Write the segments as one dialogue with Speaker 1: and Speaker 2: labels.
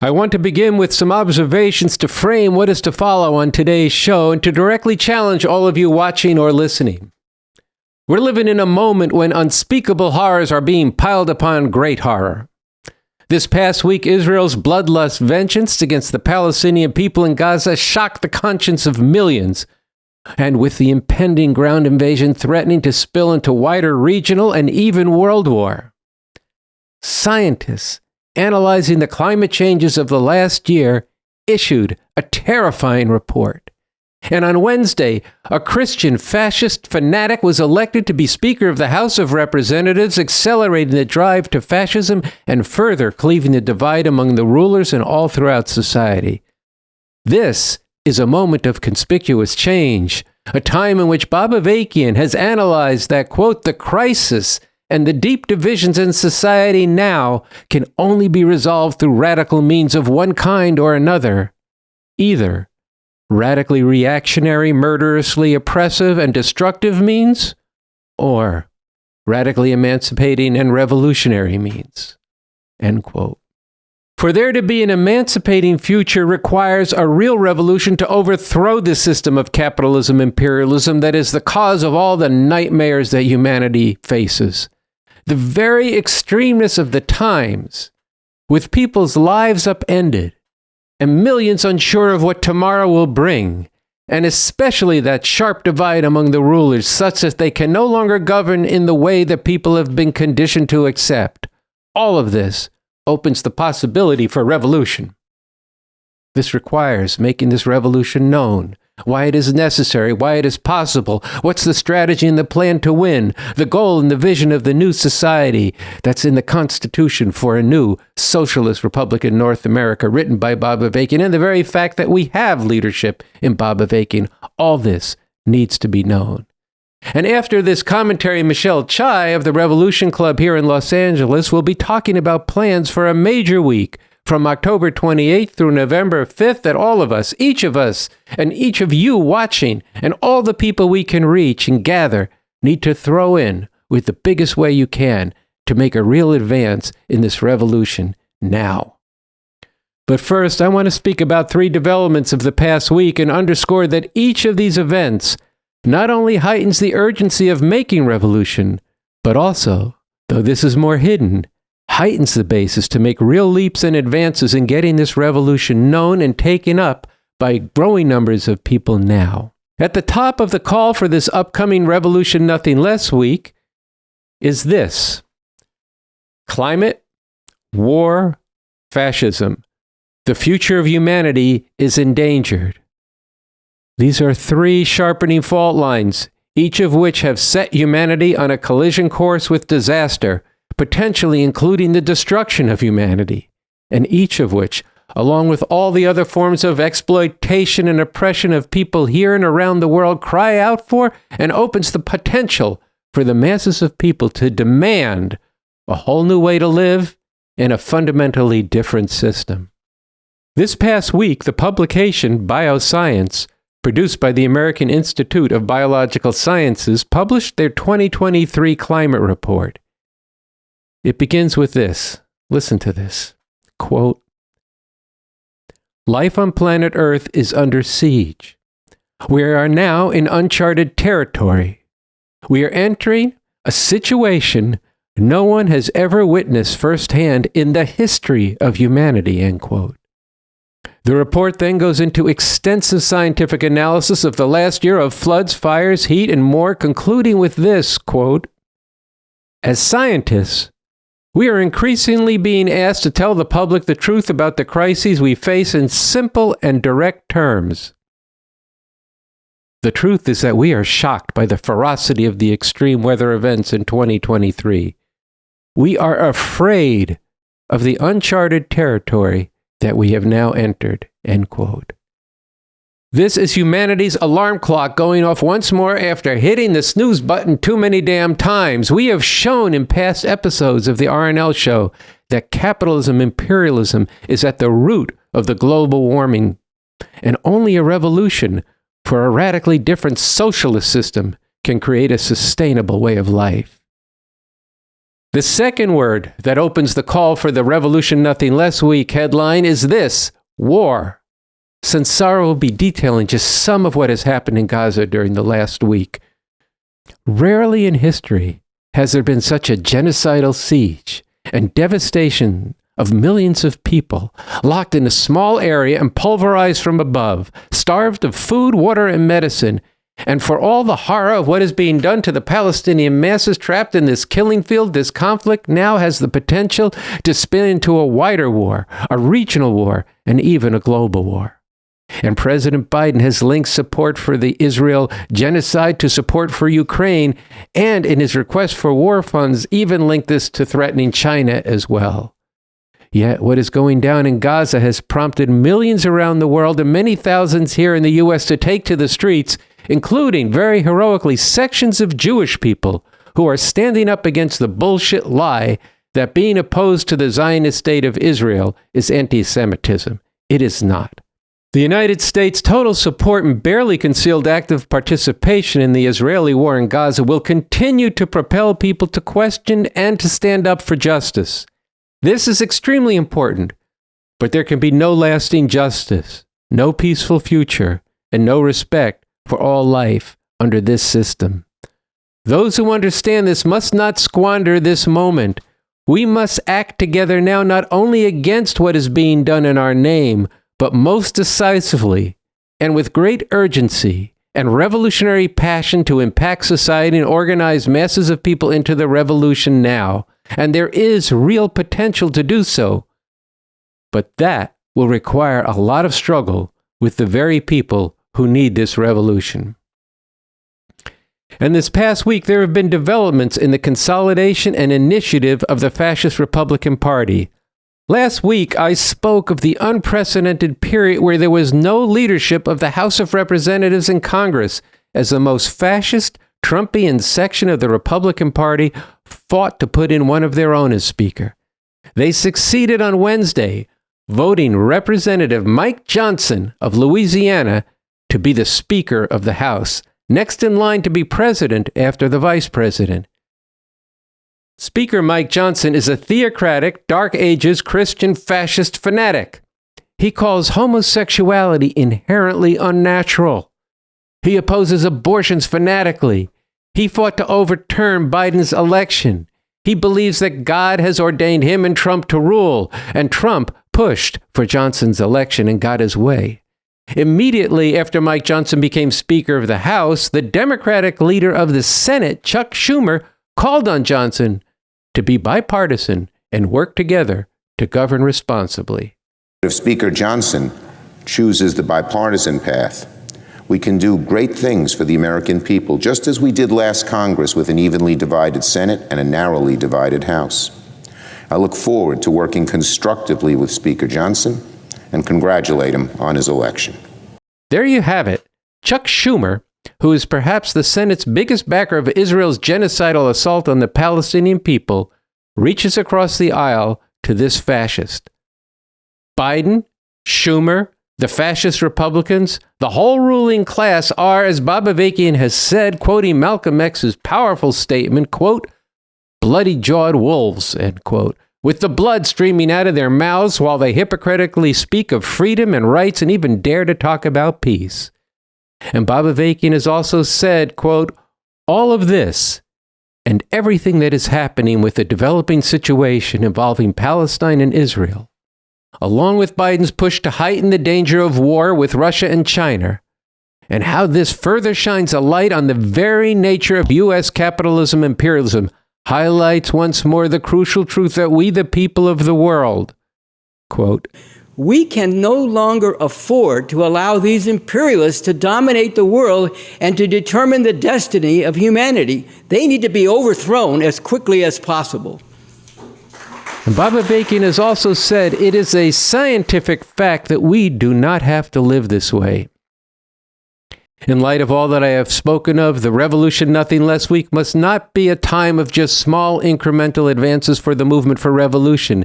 Speaker 1: I want to begin with some observations to frame what is to follow on today's show and to directly challenge all of you watching or listening. We're living in a moment when unspeakable horrors are being piled upon great horror. This past week, Israel's bloodlust vengeance against the Palestinian people in Gaza shocked the conscience of millions. And with the impending ground invasion threatening to spill into wider regional and even world war, scientists analyzing the climate changes of the last year issued a terrifying report. And on Wednesday, a Christian fascist fanatic was elected to be Speaker of the House of Representatives, accelerating the drive to fascism and further cleaving the divide among the rulers and all throughout society. This is a moment of conspicuous change, a time in which Bob Avakian has analyzed that, quote, the crisis and the deep divisions in society now can only be resolved through radical means of one kind or another. Either radically reactionary, murderously oppressive and destructive means, or radically emancipating and revolutionary means. End quote. For there to be an emancipating future requires a real revolution to overthrow the system of capitalism imperialism that is the cause of all the nightmares that humanity faces. The very extremeness of the times, with people's lives upended, and millions unsure of what tomorrow will bring, and especially that sharp divide among the rulers such that they can no longer govern in the way that people have been conditioned to accept. All of this opens the possibility for revolution. This requires making this revolution known, why it is necessary, why it is possible, what's the strategy and the plan to win, the goal and the vision of the new society that's in the Constitution for a new socialist Republican North America written by Bob Avakian, and the very fact that we have leadership in Bob Avakian. All this needs to be known. And after this commentary, Michelle Chai of the Revolution Club here in Los Angeles will be talking about plans for a major week from October 28th through November 5th that all of us, each of us, and each of you watching, and all the people we can reach and gather need to throw in with the biggest way you can to make a real advance in this revolution now. But first, I want to speak about 3 developments of the past week and underscore that each of these events not only heightens the urgency of making revolution, but also, though this is more hidden, heightens the basis to make real leaps and advances in getting this revolution known and taken up by growing numbers of people now. At the top of the call for this upcoming Revolution Nothing Less week is this: climate, war, fascism. The future of humanity is endangered. These are 3 sharpening fault lines, each of which have set humanity on a collision course with disaster, potentially including the destruction of humanity, and each of which, along with all the other forms of exploitation and oppression of people here and around the world, cry out for and opens the potential for the masses of people to demand a whole new way to live in a fundamentally different system. This past week, the publication Bioscience, produced by the American Institute of Biological Sciences, published their 2023 climate report. It begins with this. Listen to this. Quote, life on planet Earth is under siege. We are now in uncharted territory. We are entering a situation no one has ever witnessed firsthand in the history of humanity, end quote. The report then goes into extensive scientific analysis of the last year of floods, fires, heat, and more, concluding with this, quote, as scientists, we are increasingly being asked to tell the public the truth about the crises we face in simple and direct terms. The truth is that we are shocked by the ferocity of the extreme weather events in 2023. We are afraid of the uncharted territory that we have now entered, end quote. This is humanity's alarm clock going off once more after hitting the snooze button too many damn times. We have shown in past episodes of the RNL show that capitalism, imperialism is at the root of the global warming, and only a revolution for a radically different socialist system can create a sustainable way of life. The second word that opens the call for the Revolution Nothing Less Week headline is this: war. Sansara will be detailing just some of what has happened in Gaza during the last week. Rarely in history has there been such a genocidal siege and devastation of millions of people locked in a small area and pulverized from above, starved of food, water, and medicine. And for all the horror of what is being done to the Palestinian masses trapped in this killing field, this conflict now has the potential to spin into a wider war, a regional war, and even a global war. And President Biden has linked support for the Israel genocide to support for Ukraine, and in his request for war funds, even linked this to threatening China as well. Yet what is going down in Gaza has prompted millions around the world and many thousands here in the U.S. to take to the streets, including, very heroically, sections of Jewish people who are standing up against the bullshit lie that being opposed to the Zionist state of Israel is anti-Semitism. It is not. The United States' total support and barely concealed active participation in the Israeli war in Gaza will continue to propel people to question and to stand up for justice. This is extremely important, but there can be no lasting justice, no peaceful future, and no respect for all life under this system. Those who understand this must not squander this moment. We must act together now, not only against what is being done in our name, but most decisively and with great urgency and revolutionary passion to impact society and organize masses of people into the revolution now. And there is real potential to do so. But that will require a lot of struggle with the very people who need this revolution. And this past week, there have been developments in the consolidation and initiative of the Fascist Republican Party. Last week, I spoke of the unprecedented period where there was no leadership of the House of Representatives and Congress, as the most fascist, Trumpian section of the Republican Party fought to put in one of their own as Speaker. They succeeded on Wednesday, voting Representative Mike Johnson of Louisiana to be the Speaker of the House, next in line to be President after the Vice President. Speaker Mike Johnson is a theocratic, Dark Ages Christian fascist fanatic. He calls homosexuality inherently unnatural. He opposes abortions fanatically. He fought to overturn Biden's election. He believes that God has ordained him and Trump to rule, and Trump pushed for Johnson's election and got his way. Immediately after Mike Johnson became Speaker of the House, the Democratic leader of the Senate, Chuck Schumer, called on Johnson to be bipartisan and work together to govern responsibly.
Speaker 2: If Speaker Johnson chooses the bipartisan path, we can do great things for the American people, just as we did last Congress with an evenly divided Senate and a narrowly divided House. I look forward to working constructively with Speaker Johnson and congratulate him on his election.
Speaker 1: There you have it. Chuck Schumer, who is perhaps the Senate's biggest backer of Israel's genocidal assault on the Palestinian people, reaches across the aisle to this fascist. Biden, Schumer, the fascist Republicans, the whole ruling class are, as Bob Avakian has said, quoting Malcolm X's powerful statement, quote, bloody-jawed wolves, end quote, with the blood streaming out of their mouths while they hypocritically speak of freedom and rights and even dare to talk about peace. And Bob Avakian has also said, quote, all of this and everything that is happening with the developing situation involving Palestine and Israel, along with Biden's push to heighten the danger of war with Russia and China, and how this further shines a light on the very nature of U.S. capitalism imperialism, highlights once more the crucial truth that we, the people of the world, quote,
Speaker 3: we can no longer afford to allow these imperialists to dominate the world and to determine the destiny of humanity. They need to be overthrown as quickly as possible.
Speaker 1: And Bob Avakian has also said it is a scientific fact that we do not have to live this way. In light of all that I have spoken of, the Revolution Nothing Less Week must not be a time of just small incremental advances for the movement for revolution.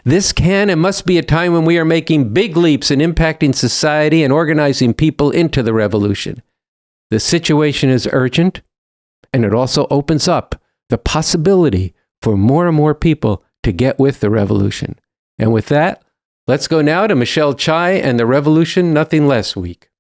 Speaker 1: This can and must be a time when we are making big leaps in impacting society and organizing people into the revolution. The situation is urgent, and it also opens up the possibility for more and more people to get with the revolution. And with that, let's go now to Michelle Chai and the Revolution Nothing Less Week.